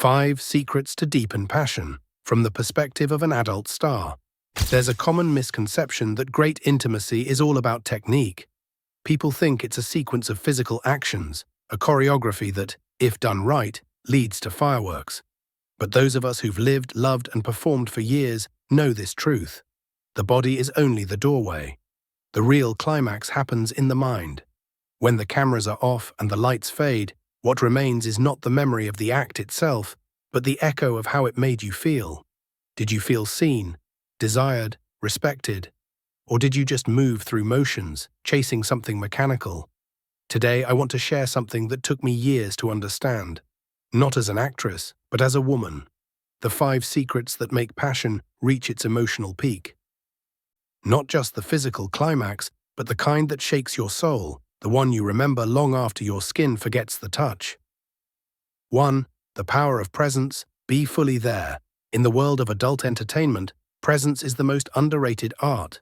5 Secrets to Deepen Passion, from the perspective of an adult star. There's a common misconception that great intimacy is all about technique. People think it's a sequence of physical actions, a choreography that, if done right, leads to fireworks. But those of us who've lived, loved, and performed for years know this truth. The body is only the doorway. The real climax happens in the mind. When the cameras are off and the lights fade, what remains is not the memory of the act itself, but the echo of how it made you feel. Did you feel seen, desired, respected? Or did you just move through motions, chasing something mechanical? Today, I want to share something that took me years to understand. Not as an actress, but as a woman. The 5 secrets that make passion reach its emotional peak. Not just the physical climax, but the kind that shakes your soul, the one you remember long after your skin forgets the touch. 1. The power of presence. Be fully there. In the world of adult entertainment, presence is the most underrated art.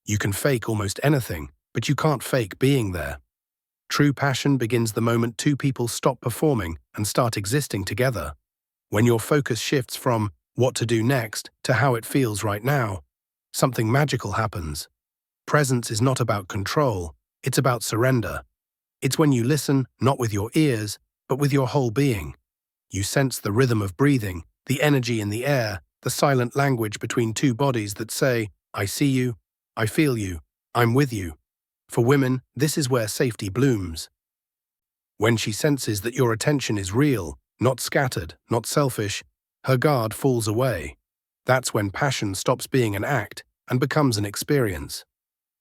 You can fake almost anything, but you can't fake being there. True passion begins the moment 2 people stop performing and start existing together. When your focus shifts from what to do next to how it feels right now, something magical happens. Presence is not about control, it's about surrender. It's when you listen, not with your ears, but with your whole being. You sense the rhythm of breathing, the energy in the air, the silent language between 2 bodies that say, I see you, I feel you, I'm with you. For women, this is where safety blooms. When she senses that your attention is real, not scattered, not selfish, her guard falls away. That's when passion stops being an act and becomes an experience.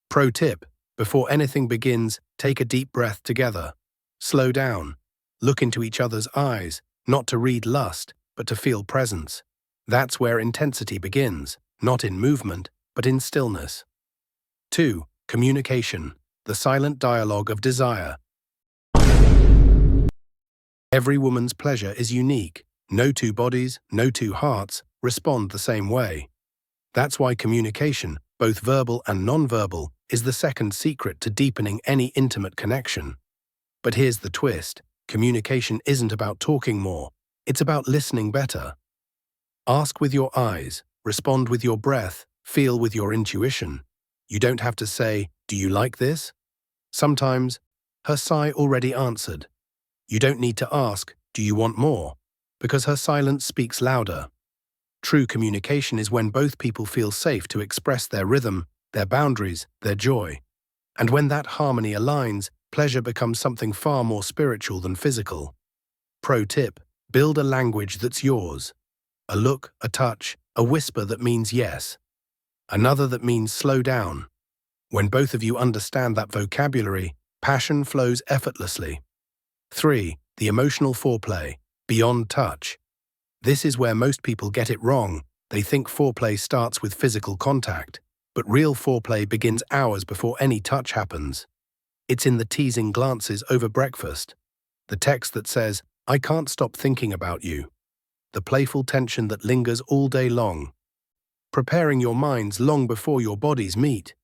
Pro tip: before anything begins, take a deep breath together. Slow down. Look into each other's eyes, not to read lust, but to feel presence. That's where intensity begins, not in movement, but in stillness. 2. Communication, the silent dialogue of desire. Every woman's pleasure is unique. No 2 bodies, no 2 hearts, respond the same way. That's why communication, both verbal and non-verbal, is the second secret to deepening any intimate connection. But here's the twist: communication isn't about talking more, it's about listening better. Ask with your eyes, respond with your breath, feel with your intuition. You don't have to say, "Do you like this?" Sometimes, her sigh already answered. You don't need to ask, "Do you want more?" because her silence speaks louder. True communication is when both people feel safe to express their rhythm, their boundaries, their joy. And when that harmony aligns, pleasure becomes something far more spiritual than physical. Pro tip: build a language that's yours. A look, a touch, a whisper that means yes. Another that means slow down. When both of you understand that vocabulary, passion flows effortlessly. 3. The emotional foreplay, beyond touch. This is where most people get it wrong. They think foreplay starts with physical contact, but real foreplay begins hours before any touch happens. It's in the teasing glances over breakfast, the text that says, "I can't stop thinking about you," the playful tension that lingers all day long, preparing your minds long before your bodies meet.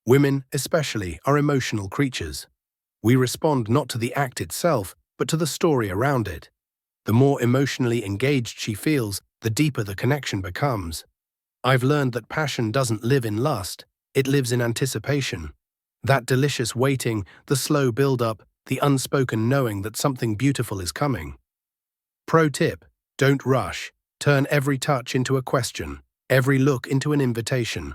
Women, especially, are emotional creatures. We respond not to the act itself, but to the story around it. The more emotionally engaged she feels, the deeper the connection becomes. I've learned that passion doesn't live in lust, it lives in anticipation. That delicious waiting, the slow build-up, the unspoken knowing that something beautiful is coming. Pro tip: don't rush. Turn every touch into a question, every look into an invitation.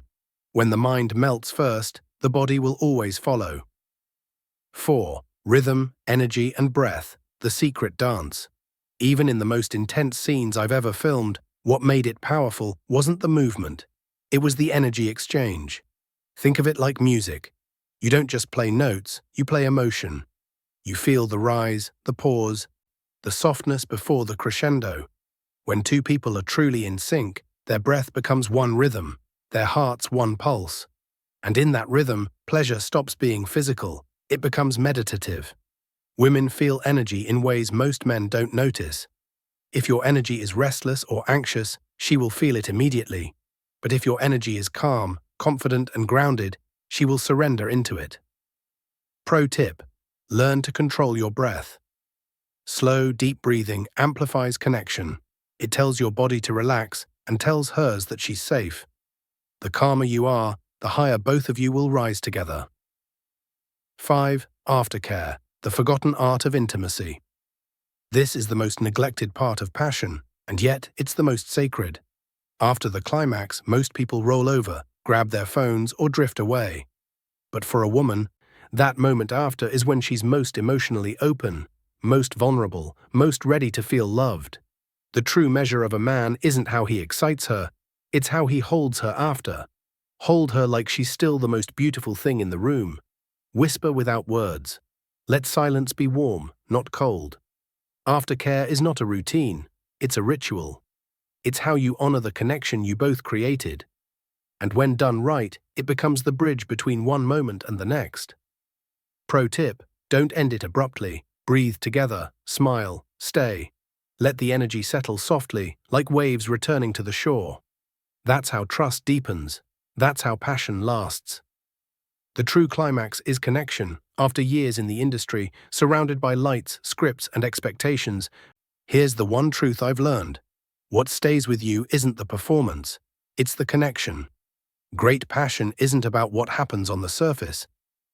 When the mind melts first, the body will always follow. 4. Rhythm, energy, and breath, the secret dance. Even in the most intense scenes I've ever filmed, what made it powerful wasn't the movement. It was the energy exchange. Think of it like music. You don't just play notes, you play emotion. You feel the rise, the pause, the softness before the crescendo. When 2 people are truly in sync, their breath becomes one rhythm, their hearts one pulse. And in that rhythm, pleasure stops being physical, it becomes meditative. Women feel energy in ways most men don't notice. If your energy is restless or anxious, she will feel it immediately. But if your energy is calm, confident, and grounded, she will surrender into it. Pro tip: learn to control your breath. Slow, deep breathing amplifies connection. It tells your body to relax and tells hers that she's safe. The calmer you are, the higher both of you will rise together. 5. Aftercare, the forgotten art of intimacy. This is the most neglected part of passion, and yet it's the most sacred. After the climax, most people roll over, grab their phones, or drift away. But for a woman, that moment after is when she's most emotionally open, most vulnerable, most ready to feel loved. The true measure of a man isn't how he excites her, it's how he holds her after. Hold her like she's still the most beautiful thing in the room. Whisper without words. Let silence be warm, not cold. Aftercare is not a routine, it's a ritual. It's how you honor the connection you both created. And when done right, it becomes the bridge between one moment and the next. Pro tip: don't end it abruptly. Breathe together, smile, stay. Let the energy settle softly, like waves returning to the shore. That's how trust deepens. That's how passion lasts. The true climax is connection. After years in the industry, surrounded by lights, scripts, and expectations, here's the one truth I've learned. What stays with you isn't the performance, it's the connection. Great passion isn't about what happens on the surface,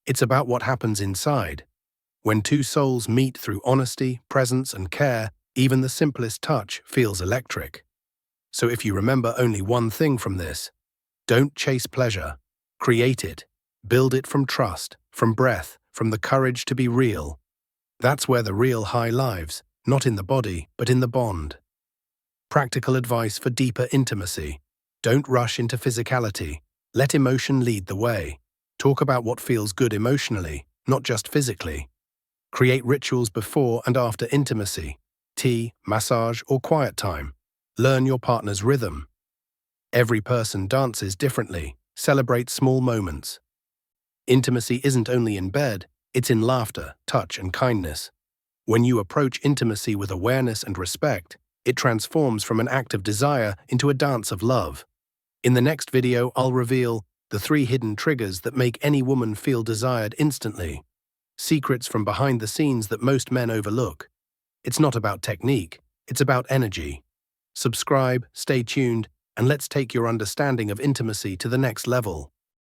it's about what happens inside. When two souls meet through honesty, presence, and care, even the simplest touch feels electric. So if you remember only one thing from this, don't chase pleasure, create it. Build it from trust, from breath, from the courage to be real. That's where the real high lives, not in the body, but in the bond. Practical advice for deeper intimacy. Don't rush into physicality. Let emotion lead the way. Talk about what feels good emotionally, not just physically. Create rituals before and after intimacy. Tea, massage, or quiet time. Learn your partner's rhythm. Every person dances differently. Celebrate small moments. Intimacy isn't only in bed, it's in laughter, touch, and kindness. When you approach intimacy with awareness and respect, it transforms from an act of desire into a dance of love. In the next video, I'll reveal the 3 hidden triggers that make any woman feel desired instantly. Secrets from behind the scenes that most men overlook. It's not about technique, it's about energy. Subscribe, stay tuned, and let's take your understanding of intimacy to the next level.